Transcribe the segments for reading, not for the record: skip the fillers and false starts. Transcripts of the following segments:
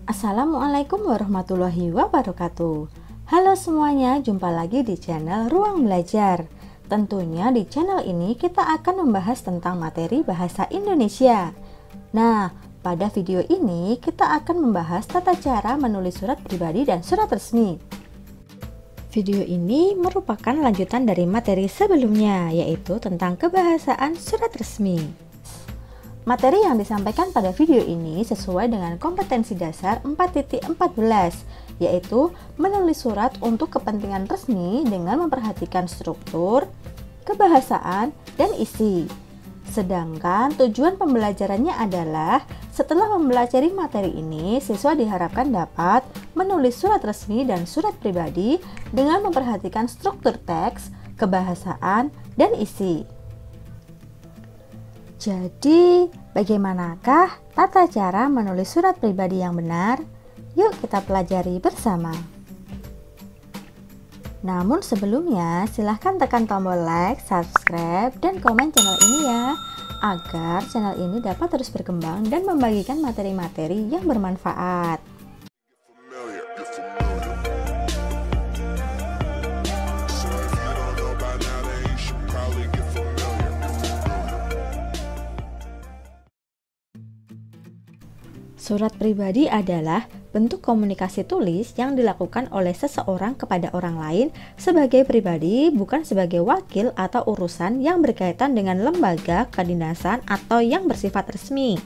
Assalamualaikum warahmatullahi wabarakatuh. Halo semuanya, jumpa lagi di channel Ruang Belajar. Tentunya di channel ini kita akan membahas tentang materi bahasa Indonesia. Nah, pada video ini kita akan membahas tata cara menulis surat pribadi dan surat resmi. Video ini merupakan lanjutan dari materi sebelumnya, yaitu tentang kebahasaan surat resmi. Materi yang disampaikan pada video ini sesuai dengan kompetensi dasar 4.14, yaitu menulis surat untuk kepentingan resmi dengan memperhatikan struktur, kebahasaan, dan isi. Sedangkan tujuan pembelajarannya adalah setelah mempelajari materi ini, siswa diharapkan dapat menulis surat resmi dan surat pribadi dengan memperhatikan struktur teks, kebahasaan, dan isi. Jadi, bagaimanakah tata cara menulis surat pribadi yang benar? Yuk kita pelajari bersama. Namun sebelumnya, silahkan tekan tombol like, subscribe, dan komen channel ini ya, agar channel ini dapat terus berkembang dan membagikan materi-materi yang bermanfaat. Surat pribadi adalah bentuk komunikasi tulis yang dilakukan oleh seseorang kepada orang lain sebagai pribadi, bukan sebagai wakil atau urusan yang berkaitan dengan lembaga, kedinasan, atau yang bersifat resmi.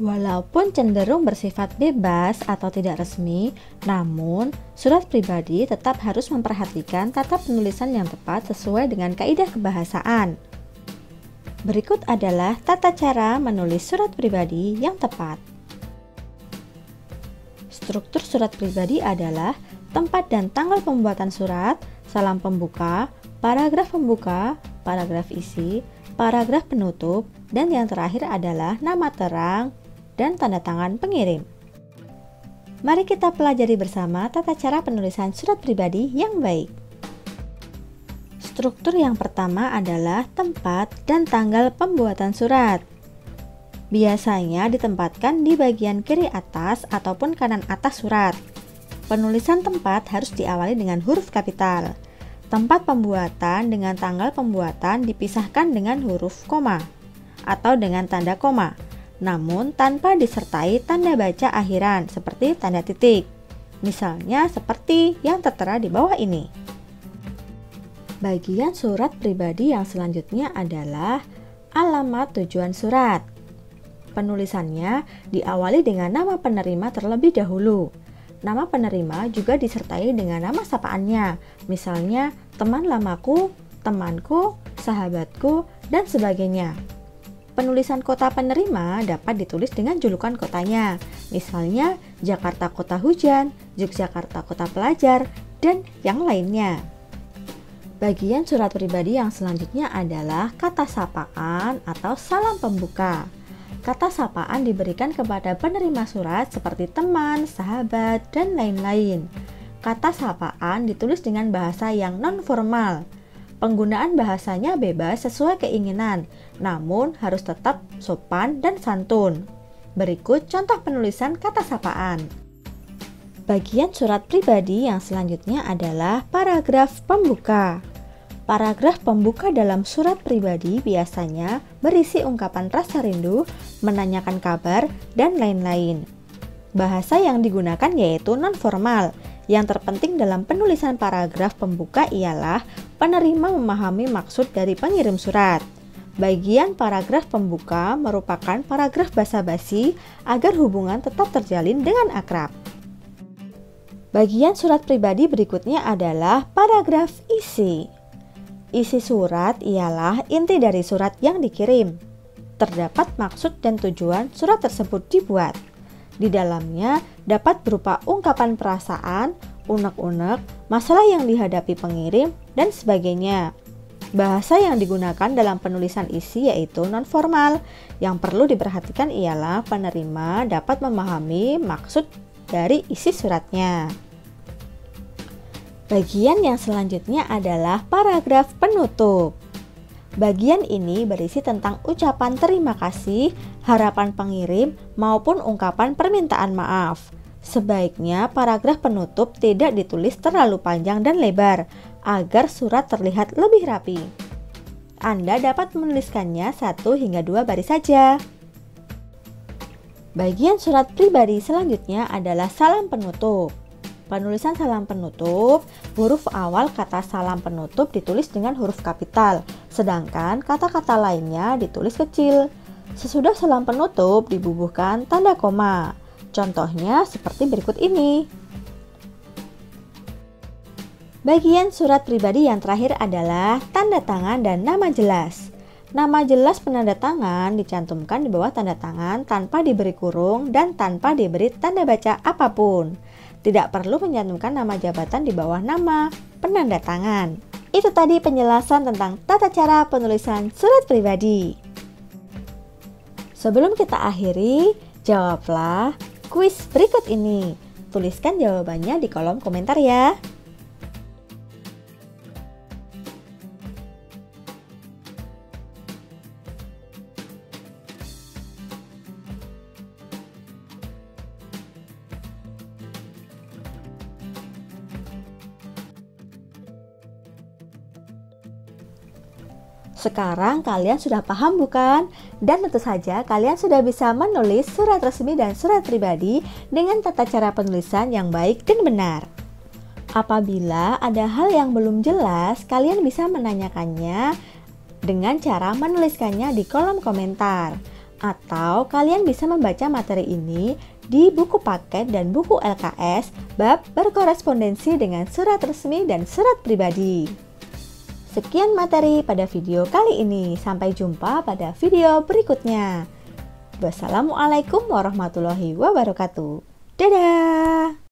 Walaupun cenderung bersifat bebas atau tidak resmi, namun surat pribadi tetap harus memperhatikan tata penulisan yang tepat sesuai dengan kaidah kebahasaan. Berikut adalah tata cara menulis surat pribadi yang tepat. Struktur surat pribadi adalah tempat dan tanggal pembuatan surat, salam pembuka, paragraf isi, paragraf penutup, dan yang terakhir adalah nama terang dan tanda tangan pengirim. Mari kita pelajari bersama tata cara penulisan surat pribadi yang baik. Struktur yang pertama adalah tempat dan tanggal pembuatan surat. Biasanya ditempatkan di bagian kiri atas ataupun kanan atas surat. Penulisan tempat harus diawali dengan huruf kapital. Tempat pembuatan dengan tanggal pembuatan dipisahkan dengan huruf koma atau dengan tanda koma, namun tanpa disertai tanda baca akhiran seperti tanda titik. Misalnya seperti yang tertera di bawah ini. Bagian surat pribadi yang selanjutnya adalah alamat tujuan surat. Penulisannya diawali dengan nama penerima terlebih dahulu. Nama penerima juga disertai dengan nama sapaannya, misalnya teman lamaku, temanku, sahabatku, dan sebagainya. Penulisan kota penerima dapat ditulis dengan julukan kotanya, misalnya Jakarta Kota Hujan, Yogyakarta Kota Pelajar, dan yang lainnya. Bagian surat pribadi yang selanjutnya adalah kata sapaan atau salam pembuka. Kata sapaan diberikan kepada penerima surat seperti teman, sahabat, dan lain-lain. Kata sapaan ditulis dengan bahasa yang non-formal. Penggunaan bahasanya bebas sesuai keinginan, namun harus tetap sopan dan santun. Berikut contoh penulisan kata sapaan. Bagian surat pribadi yang selanjutnya adalah paragraf pembuka. Paragraf pembuka dalam surat pribadi biasanya berisi ungkapan rasa rindu, menanyakan kabar, dan lain-lain. Bahasa yang digunakan yaitu non-formal. Yang terpenting dalam penulisan paragraf pembuka ialah penerima memahami maksud dari pengirim surat. Bagian paragraf pembuka merupakan paragraf basa-basi agar hubungan tetap terjalin dengan akrab. Bagian surat pribadi berikutnya adalah paragraf isi. Isi surat ialah inti dari surat yang dikirim. Terdapat maksud dan tujuan surat tersebut dibuat. Di dalamnya dapat berupa ungkapan perasaan, unek-unek, masalah yang dihadapi pengirim, dan sebagainya. Bahasa yang digunakan dalam penulisan isi yaitu non-formal. Yang perlu diperhatikan ialah penerima dapat memahami maksud dari isi suratnya. Bagian yang selanjutnya adalah paragraf penutup. Bagian ini berisi tentang ucapan terima kasih, harapan pengirim, maupun ungkapan permintaan maaf. Sebaiknya paragraf penutup tidak ditulis terlalu panjang dan lebar, agar surat terlihat lebih rapi. Anda dapat menuliskannya 1 hingga 2 baris saja. Bagian surat pribadi selanjutnya adalah salam penutup. Penulisan salam penutup, huruf awal kata salam penutup ditulis dengan huruf kapital, sedangkan kata-kata lainnya ditulis kecil. Sesudah salam penutup dibubuhkan tanda koma. Contohnya seperti berikut ini. Bagian surat pribadi yang terakhir adalah tanda tangan dan nama jelas. Nama jelas penanda tangan dicantumkan di bawah tanda tangan tanpa diberi kurung dan tanpa diberi tanda baca apapun. Tidak perlu mencantumkan nama jabatan di bawah nama penanda tangan. Itu tadi penjelasan tentang tata cara penulisan surat pribadi. Sebelum kita akhiri, jawablah kuis berikut ini. Tuliskan jawabannya di kolom komentar ya. Sekarang kalian sudah paham bukan? Dan tentu saja kalian sudah bisa menulis surat resmi dan surat pribadi dengan tata cara penulisan yang baik dan benar. Apabila ada hal yang belum jelas, kalian bisa menanyakannya dengan cara menuliskannya di kolom komentar. Atau kalian bisa membaca materi ini di buku paket dan buku LKS bab berkorespondensi dengan surat resmi dan surat pribadi. Sekian materi pada video kali ini. Sampai jumpa pada video berikutnya. Wassalamualaikum warahmatullahi wabarakatuh. Dadah!